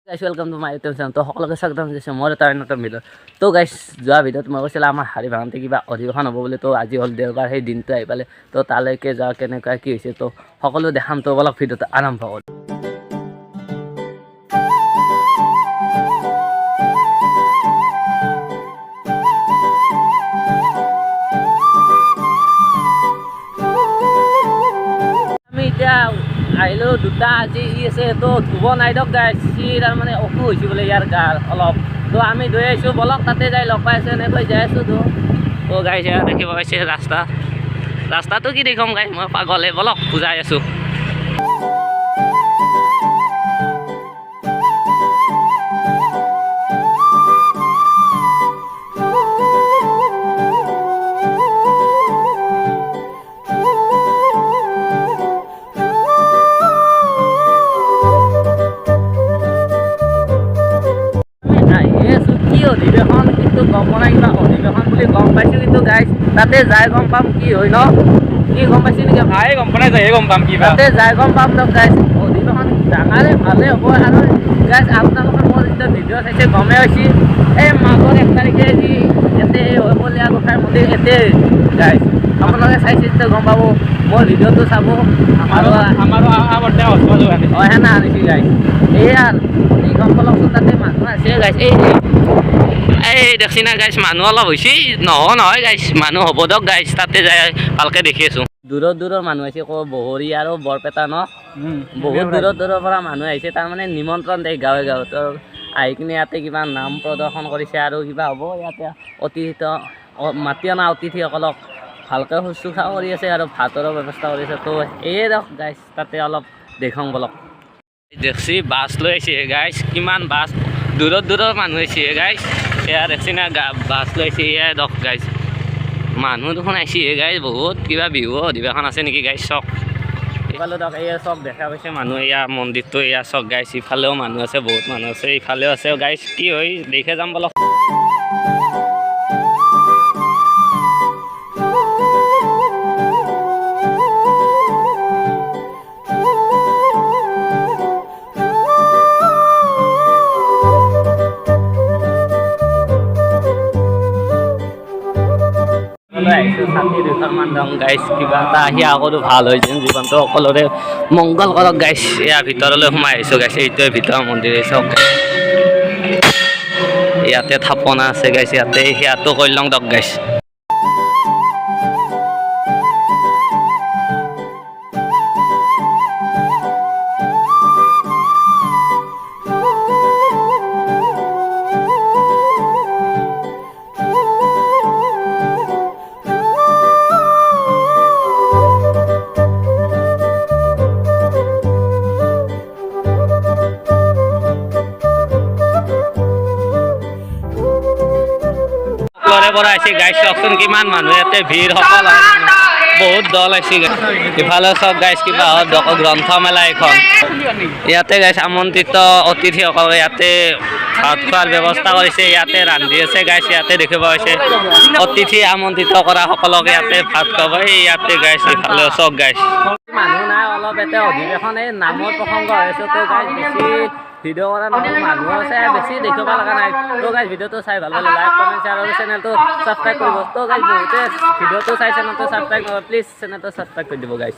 Guys welcome to my YouTube channel. তো সকলোকে স্বাগতম জনাইছোঁ মোৰ এটা অন্যতম ভিডিঅ'। তো গাইস যোৱা ভিডিঅ'ত মই কৈছিলোঁ আমাৰ হাৰি ভাঙতে কিবা অধিৱেশন হ'ব বুলি। তো আজি হ'ল দেওবাৰ, সেই দিনটো আহি পালে। তো তালৈকে যোৱা কেনেকুৱা কি হৈছে তো সকলো দেখাম। তো অলপ ভিডিঅ'টো আৰম্ভ কৰোঁ। আমি এতিয়া আহিলোঁ দুটা আজি আছে তো ধুব নাই দিয়ক গাইছ। সি তাৰমানে অসুখ হৈছে বোলে ইয়াৰ গাৰ অলপ। তো আমি ধুই আহিছোঁ, বলক তাতে যাই লগ পাই আছোঁ, এনেকৈ যাই আছোঁ। তো গাইছ এয়া দেখিব পাইছে ৰাস্তাটো কি দেখাম গাই, মই পাগলে, বলক বুজাই আছোঁ। অধিৱেশন কিন্তু গম পোৱা নাই, কিবা অধিৱেশন বুলি গম পাইছোঁ, কিন্তু গাইছ তাতে যাই গম পাম কি হয় ন। কি গম পাইছে নেকি? ভাই গম পোৱা নাই, যাই গম পাম কিবা। তাতে যাই গম পাম ন গাইছ। অধিৱেশন ডাঙৰে ভালে হ'ব। আৰু গাইছ আপোনালোকৰ মোৰ যেতিয়া ভিডিঅ' চাইছে গমেই হৈছে, এই মাঘৰ 1 তাৰিখে যি ইয়াতে হৈমলীয়া গোঁসাই মন্দিৰ এতে গাইছ। আপোনালোকে চাইছে যেতিয়া গম পাব, মোৰ ভিডিঅ'টো চাব। আমাৰো সেনা আনিছে গাইছ। এইয়া এইখন ফলকচোন, তাতে মানুহ আছে গাইছ। এই দেখছি না গাইছ, মানুহ অলপ হৈছে, নহয় গাইছ, মানুহ হ'ব দিয়ক গাইছ। তাতে যাই ভালকৈ দেখি আছোঁ। দূৰৰ মানুহ আহিছে, বহৰী আৰু বৰপেটা ন। বহুত দূৰৰ পৰা মানুহ আহিছে, তাৰমানে নিমন্ত্ৰণ দিয়ে গাঁৱে গাঁৱে। তো আহি কিনে ইয়াতে কিবা নাম প্ৰদৰ্শন কৰিছে আৰু কিবা হ'ব ইয়াতে। মাতি অনা অতিথিসকলক ভালকৈ শুশ্ৰূষা কৰি আছে আৰু ভাতৰো ব্যৱস্থা কৰিছে। তো এয়ে দিয়ক গাইছ, তাতে অলপ দেখুৱাওঁ বলক। দেখছি বাছ লৈ আহিছে গাইছ, কিমান বাছ, দূৰৰ মানুহ আহিছে গাইছ। এয়া দেখছি না বাছ লৈ আহিছে, এয়া দিয়ক গাইছ। মানুহ দেখোন আহিছে গাইছ বহুত, কিবা বিহু অধিৱেশন আছে নেকি গাইছ। চক ইফালে দিয়ক, এয়া চক দেখা পাইছে মানুহ। এয়া মন্দিৰটো এয়া চক গাইছ। ইফালেও মানুহ আছে, বহুত মানুহ আছে, ইফালেও আছে গাইছ। কি হয় দেখে যাম বলক। ছাতি 2খনমান দং গাইছ, কিবা এটা আহি আকো ভাল হৈ যেন জীৱনটো সকলোৰে মংগল কৰক গাইছ। এয়া ভিতৰলৈ সোমাই আহিছোঁ গাইছ, এইটোৱে ভিতৰৰ মন্দিৰ চাওক। ইয়াতে থাপনা আছে গাইছ, ইয়াতে সেয়াটো কৰি লওঁ দিয়ক গাইছ। পৰা আহিছে গাইছ, চাওকচোন কিমান মানুহ ইয়াতে ভিৰ, সকল বহুত দল আহিছে। ইফালে চব গাইছ, কিবা গ্ৰন্থমেলা এইখন। ইয়াতে গাইছ আমন্ত্ৰিত অতিথিসকলে ইয়াতে ভাত খোৱাৰ ব্যৱস্থা কৰিছে, ইয়াতে ৰান্ধি আছে গাইছ। ইয়াতে দেখিব পাইছে অতিথি আমন্ত্ৰিত কৰা সকলক ইয়াতে ভাত খুৱাব। ইয়াতে গাইছ, ইফালে চব গাইছ মানুহ নাই অলপ। ইয়াতে অধিৱেশন এই নামৰ প্ৰসংগ হৈ আছে। তো গাইছ বেছি ভিডিঅ' কৰা নহ'ল, মানুহ আছে বেছি দেখিব লগা নাই। তো গাইছ ভিডিঅ'টো চাই ভাল পালে লাইক কমেণ্ট শ্বেয়াৰ আৰু চেনেলটো ছাবস্ক্ৰাইব কৰিব। তো গাইছ বহুতে ভিডিঅ'টো চাই চেনেলটো ছাবস্ক্ৰাইব কৰিব, প্লিজ চেনেলটো ছাবস্ক্ৰাইব কৰি দিব গাইছ।